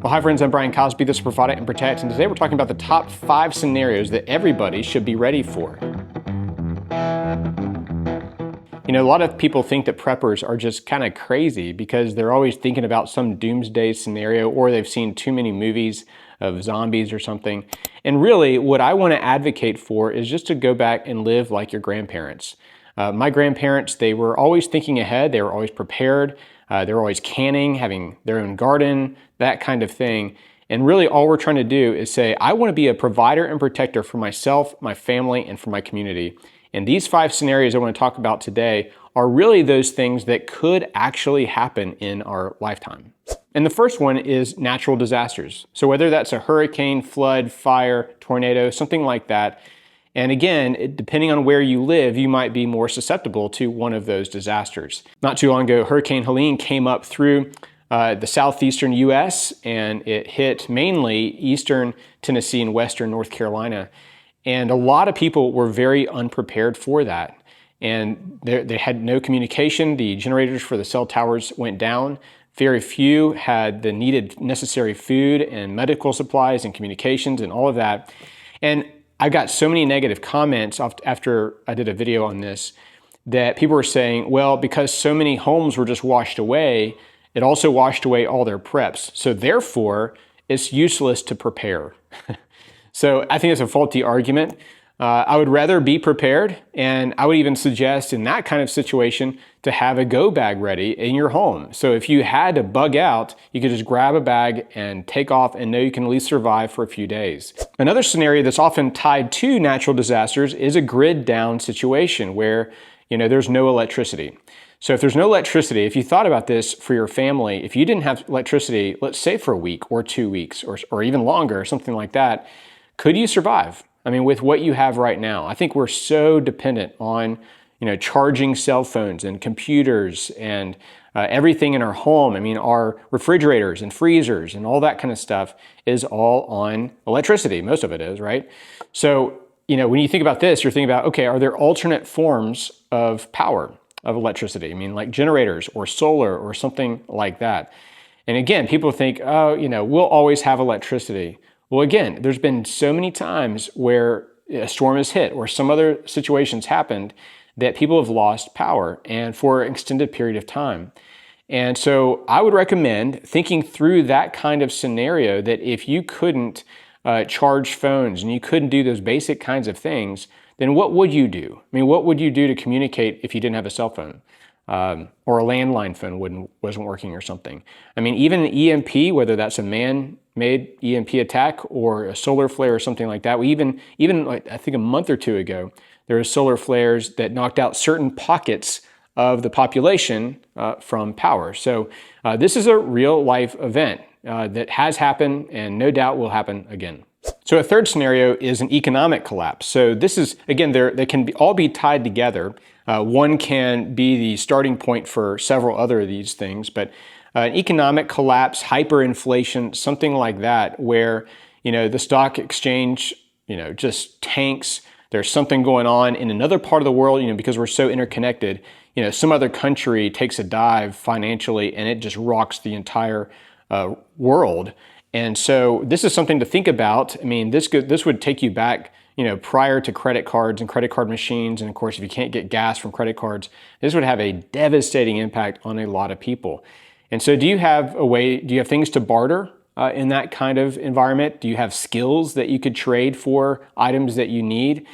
Well, hi friends, I'm Brian Cosby, this is Provide It and Protect, and today we're talking about the top 5 scenarios that everybody should be ready for. You know, a lot of people think that preppers are just kind of crazy because they're always thinking about some doomsday scenario, or they've seen too many movies of zombies or something. And really, what I want to advocate for is just to go back and live like your grandparents. My grandparents, they were always thinking ahead, they were always prepared, they were always canning, having their own garden, that kind of thing. And really all we're trying to do is say, I want to be a provider and protector for myself, my family, and for my community. And these 5 scenarios I want to talk about today are really those things that could actually happen in our lifetime. And the first one is natural disasters. So whether that's a hurricane, flood, fire, tornado, something like that. And again, depending on where you live, you might be more susceptible to one of those disasters. Not too long ago, Hurricane Helene came up through the southeastern U.S. and it hit mainly eastern Tennessee and western North Carolina. And a lot of people were very unprepared for that. And they had no communication. The generators for the cell towers went down. Very few had the necessary food and medical supplies and communications and all of that. And I got so many negative comments after I did a video on this that people were saying, well, because so many homes were just washed away, it also washed away all their preps. So therefore, it's useless to prepare. So I think it's a faulty argument. I would rather be prepared, and I would even suggest in that kind of situation to have a go bag ready in your home. So if you had to bug out, you could just grab a bag and take off and know you can at least survive for a few days. Another scenario that's often tied to natural disasters is a grid down situation where, you know, there's no electricity. So if there's no electricity, if you thought about this for your family, if you didn't have electricity, let's say for a week or 2 weeks or even longer, something like that, could you survive? I mean, with what you have right now, I think we're so dependent on, you know, charging cell phones and computers and everything in our home. I mean, our refrigerators and freezers and all that kind of stuff is all on electricity. Most of it is, right? So, you know, when you think about this, you're thinking about, okay, are there alternate forms of power, of electricity? I mean, like generators or solar or something like that. And again, people think, oh, you know, we'll always have electricity. Well, again, there's been so many times where a storm has hit or some other situations happened that people have lost power and for an extended period of time. And so I would recommend thinking through that kind of scenario, that if you couldn't charge phones and you couldn't do those basic kinds of things, then what would you do? I mean, what would you do to communicate if you didn't have a cell phone? Or a landline phone wasn't working or something. I mean, even an EMP, whether that's a man-made EMP attack or a solar flare or something like that. Even like, I think a month or 2 ago, there were solar flares that knocked out certain pockets of the population from power. So this is a real life event that has happened and no doubt will happen again. So a third scenario is an economic collapse. So this is, again, they can all be tied together. One can be the starting point for several other of these things, but an economic collapse, hyperinflation, something like that, where, you know, the stock exchange, you know, just tanks. There's something going on in another part of the world, you know, because we're so interconnected. You know, some other country takes a dive financially and it just rocks the entire world. And so this is something to think about. I mean, this would take you back, you know, prior to credit cards and credit card machines. And of course, if you can't get gas from credit cards, this would have a devastating impact on a lot of people. And so do you have things to barter in that kind of environment? Do you have skills that you could trade for items that you need?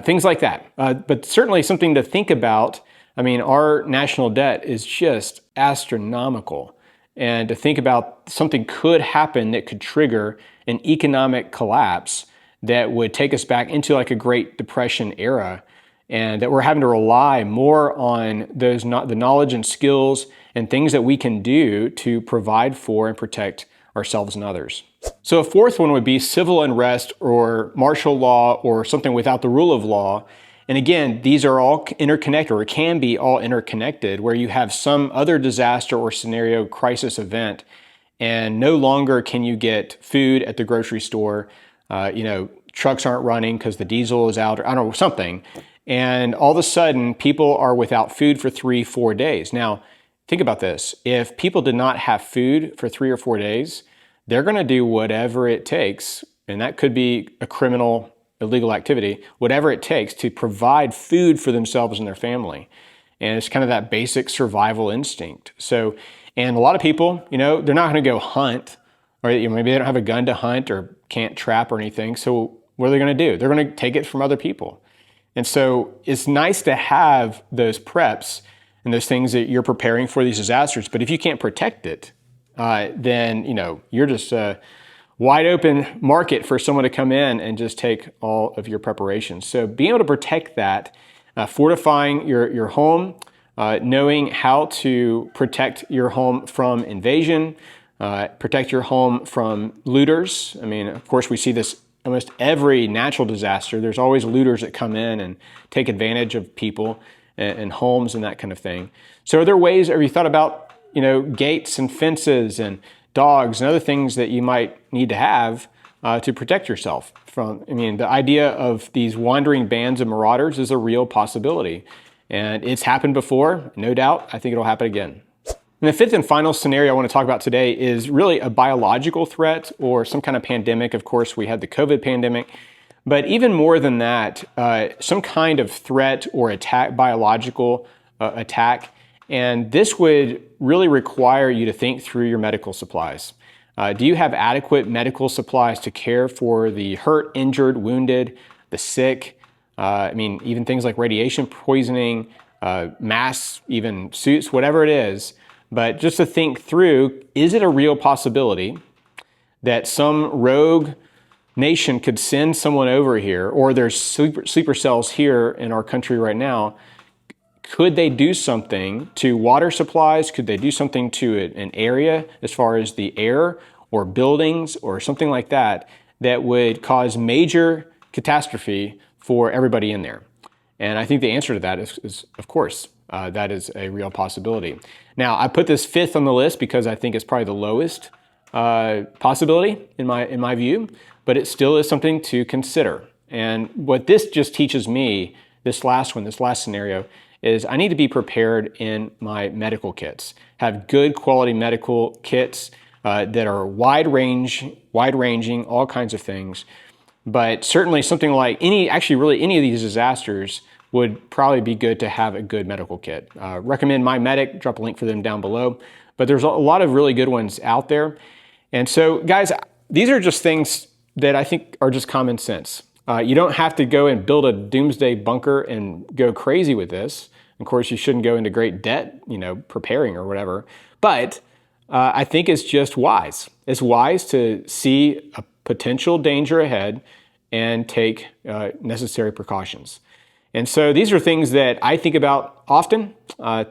Things like that. But certainly something to think about. I mean, our national debt is just astronomical. And to think about something could happen that could trigger an economic collapse that would take us back into like a Great Depression era, and that we're having to rely more on the knowledge and skills and things that we can do to provide for and protect ourselves and others. So a fourth one would be civil unrest or martial law or something without the rule of law. And again, these are all interconnected, or can be all interconnected, where you have some other disaster or scenario crisis event, and no longer can you get food at the grocery store. You know, trucks aren't running because the diesel is out, or I don't know, something. And all of a sudden, people are without food for 3-4 days. Now, think about this. If people did not have food for 3 or 4 days, they're going to do whatever it takes, and that could be a criminal, illegal activity, whatever it takes to provide food for themselves and their family. And it's kind of that basic survival instinct. So, and a lot of people, they're not going to go hunt, or maybe they don't have a gun to hunt or can't trap or anything. So what are they going to do? They're going to take it from other people. And so it's nice to have those preps and those things that you're preparing for these disasters. But if you can't protect it, then you're just a wide open market for someone to come in and just take all of your preparations. So being able to protect that, fortifying your home, knowing how to protect your home from invasion, protect your home from looters. I mean, of course, we see this almost every natural disaster. There's always looters that come in and take advantage of people and homes and that kind of thing. So are there ways, have you thought about, gates and fences and dogs and other things that you might need to have to protect yourself from? The idea of these wandering bands of marauders is a real possibility. And it's happened before, no doubt. I think it'll happen again. And the fifth and final scenario I want to talk about today is really a biological threat or some kind of pandemic. Of course, we had the COVID pandemic. But even more than that, some kind of threat or attack, biological attack. And this would really require you to think through your medical supplies. Do you have adequate medical supplies to care for the hurt, injured, wounded, the sick? Even things like radiation poisoning, masks, even suits, whatever it is. But just to think through, is it a real possibility that some rogue nation could send someone over here, or there's sleeper cells here in our country right now? Could they do something to water supplies? Could they do something to an area as far as the air or buildings or something like that that would cause major catastrophe for everybody in there? And I think the answer to that is of course, that is a real possibility. Now, I put this fifth on the list because I think it's probably the lowest possibility in my view, but it still is something to consider. And what this just teaches me, this last scenario, is I need to be prepared in my medical kits. Have good quality medical kits that are wide-ranging, all kinds of things. But certainly something like any of these disasters would probably be good to have a good medical kit. Recommend My Medic, drop a link for them down below. But there's a lot of really good ones out there. And so guys, these are just things that I think are just common sense. You don't have to go and build a doomsday bunker and go crazy with this. Of course, you shouldn't go into great debt, preparing or whatever. But I think it's just wise. It's wise to see a potential danger ahead and take necessary precautions. And so these are things that I think about often.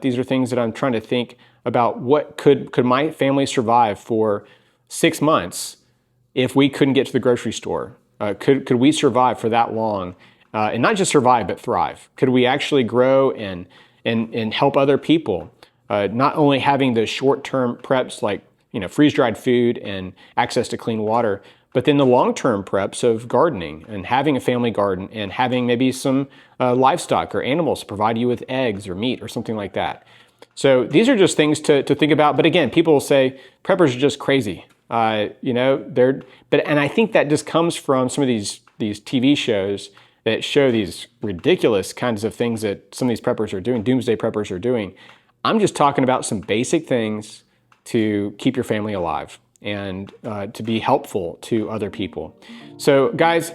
These are things that I'm trying to think about. What could my family survive for 6 months if we couldn't get to the grocery store? Could we survive for that long? And not just survive, but thrive? Could we actually grow and help other people? Not only having those short-term preps like freeze-dried food and access to clean water, but then the long-term preps of gardening and having a family garden and having maybe some livestock or animals to provide you with eggs or meat or something like that. So these are just things to think about. But again, people will say preppers are just crazy. And I think that just comes from some of these TV shows that show these ridiculous kinds of things that some of these preppers are doing, doomsday preppers are doing. I'm just talking about some basic things to keep your family alive and to be helpful to other people. So guys,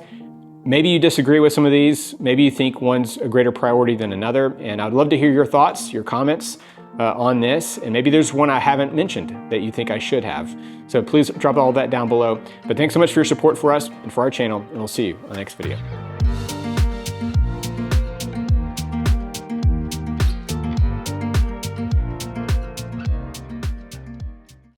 maybe you disagree with some of these. Maybe you think one's a greater priority than another. And I'd love to hear your thoughts, your comments on this. And maybe there's one I haven't mentioned that you think I should have. So please drop all that down below. But thanks so much for your support for us and for our channel. And we'll see you on the next video.